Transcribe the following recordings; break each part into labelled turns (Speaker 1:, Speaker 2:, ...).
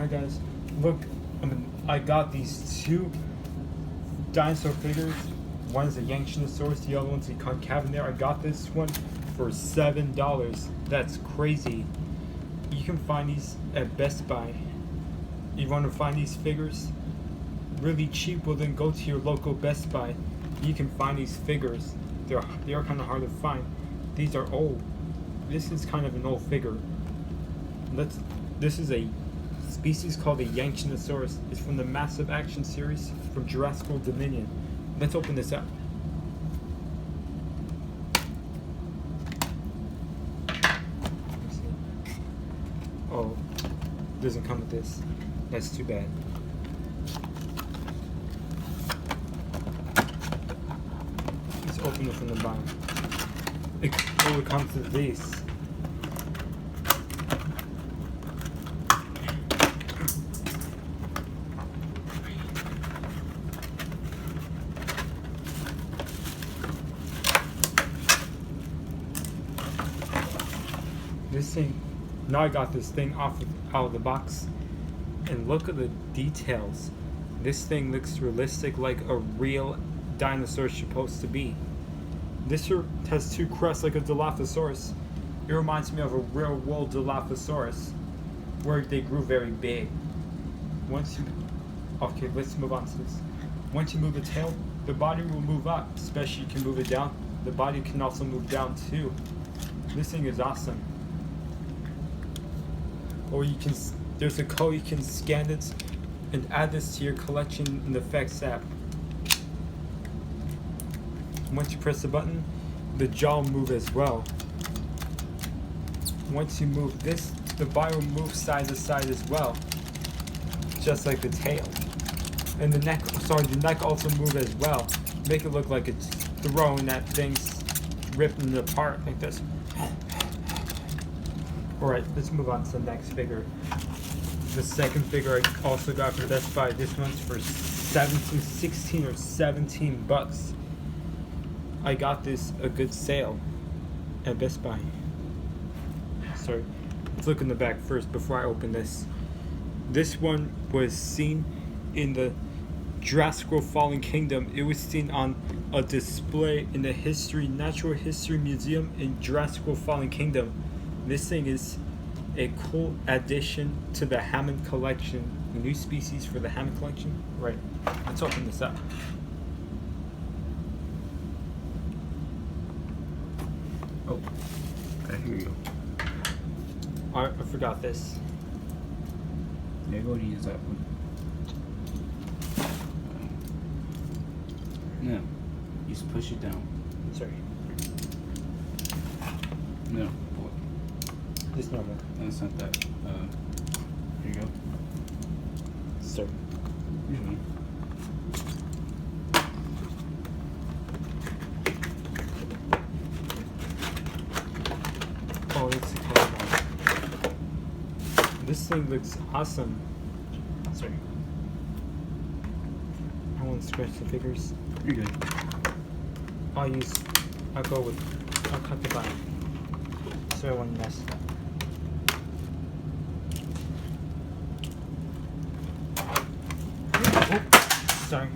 Speaker 1: Hi guys, look, I got these two dinosaur figures. One is a Yangchuanosaurus, the other one's a Concavenator. I got this one for $7. That's crazy. You can find these at Best Buy. You want to find these figures really cheap? Well, then go to your local Best Buy. You can find these figures. They are kind of hard to find. These are old. This is kind of an old figure. This is a species called a Yankeesaurus. It's from the Massive Action series from Jurassic World Dominion. Let's open this up. Oh, doesn't come with this. That's too bad. Let's open it from the bottom. It comes with this. This thing, now I got this thing out of the box, and look at the details. This thing looks realistic, like a real dinosaur is supposed to be. This has two crests like a Dilophosaurus. It reminds me of a real world Dilophosaurus, where they grew very big. Okay, let's move on to this. Once you move the tail, the body will move up, especially you can move it down. The body can also move down too. This thing is awesome. Or there's a code, you can scan it and add this to your collection in the Effects app. Once you press the button, the jaw will move as well. Once you move this, the body will move side to side as well, just like the tail. And the neck also move as well. Make it look like it's thrown at things, ripping it apart like this. Alright, let's move on to the next figure. The second figure I also got from Best Buy. This one's for 16 or 17 bucks. I got this a good sale at Best Buy. Sorry, let's look in the back first before I open this. This one was seen in the Jurassic World Fallen Kingdom. It was seen on a display in the Natural History Museum in Jurassic World Fallen Kingdom. This thing is a cool addition to the Hammond Collection, a new species for the Hammond Collection. Right, let's open this up. Oh, here you go. Alright, I forgot this.
Speaker 2: Yeah, go to use that one. No, you just push it down.
Speaker 1: Sorry.
Speaker 2: No.
Speaker 1: Just normal.
Speaker 2: No, it's not that. Here you go.
Speaker 1: Sorry.
Speaker 2: Mm-hmm.
Speaker 1: Oh, it's a color one. This thing looks awesome. Sorry. I want to scratch the figures.
Speaker 2: You're good.
Speaker 1: I'll cut the bottom. So I won't mess it up. Oh, sorry.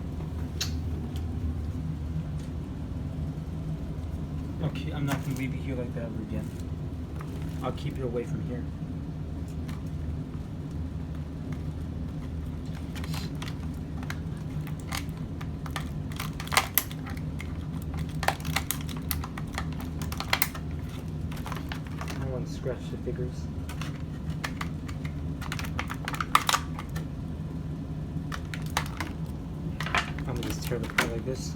Speaker 1: Okay, I'm not gonna leave it here like that ever again. I'll keep it away from here. I want to scratch the figures. I'm gonna just tear it apart like this.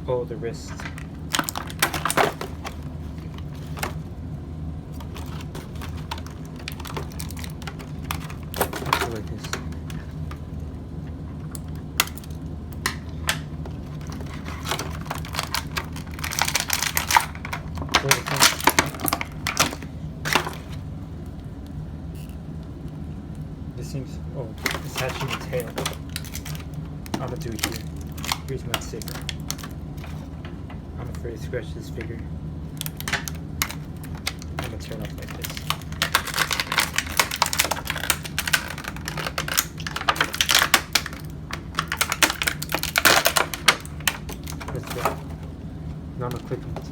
Speaker 1: Oh, the wrist. Let's go like this. This seems, it's attaching the tail. I'm gonna do it here. Here's my sticker. I'm afraid to scratch this figure. click on it.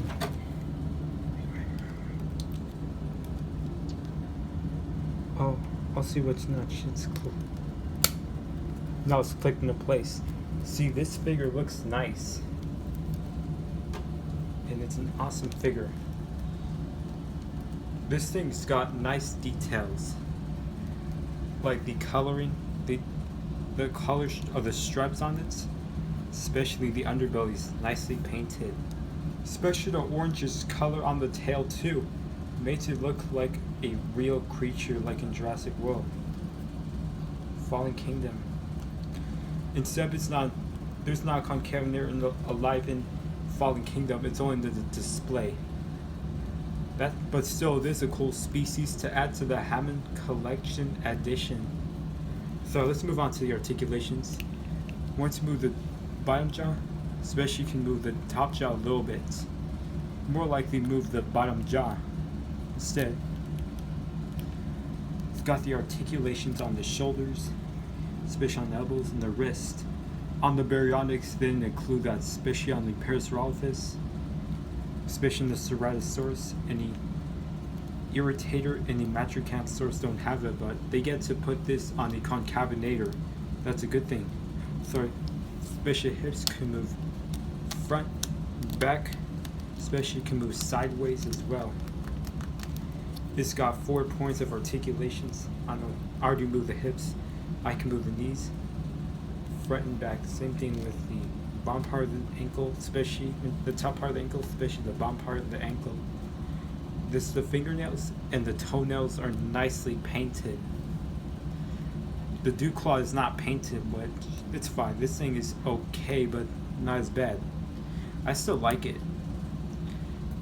Speaker 1: Oh, I'll see what's next. It's cool. Now it's clicked into place. See, this figure looks nice. And it's an awesome figure. This thing's got nice details. Like the coloring, the colors of the stripes on it, especially the underbelly's nicely painted. Especially the orange's color on the tail too, makes it look like a real creature like in Jurassic World. Fallen Kingdom. Instead, there's not a Concavenator alive in Fallen Kingdom. It's only the display. But still, there's a cool species to add to the Hammond Collection Edition. So let's move on to the articulations. Once you move the bottom jaw, especially you can move the top jaw a little bit. More likely move the bottom jaw instead. It's got the articulations on the shoulders, especially on the elbows and the wrist. On the baryonyx, then include that, especially on the Parasaurolophus, especially in the Ceratosaurus, and the Irritator and the Yankeesaurus don't have it, but they get to put this on the Concavenator. That's a good thing. So, especially hips can move front, back, especially can move sideways as well. It's got 4 points of articulations. I already moved the hips. I can move the knees, front and back. Same thing with the bottom part of the ankle, especially the top part of the ankle, especially the bottom part of the ankle. The fingernails and the toenails are nicely painted. The dew claw is not painted, but it's fine. This thing is okay, but not as bad. I still like it.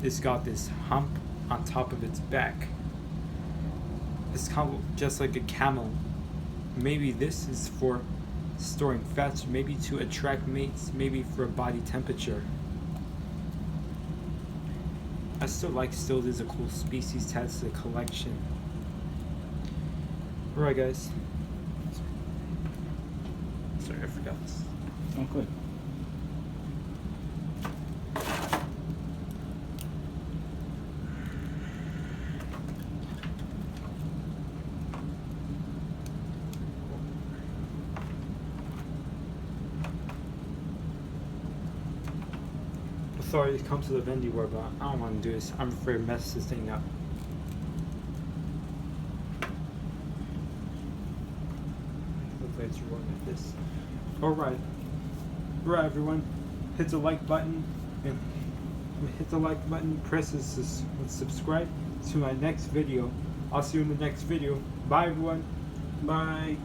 Speaker 1: It's got this hump on top of its back. It's kind of just like a camel. Maybe this is for storing fats, maybe to attract mates, maybe for body temperature. I still there's a cool species to add to the collection. Alright guys. Sorry, I forgot.
Speaker 2: Oh, good.
Speaker 1: Sorry, it comes to the bendy word, but I don't want to do this. I'm afraid to mess this thing up. Hopefully it's rolling like this. Alright. Alright everyone. Hit the like button and press subscribe to my next video. I'll see you in the next video. Bye everyone. Bye.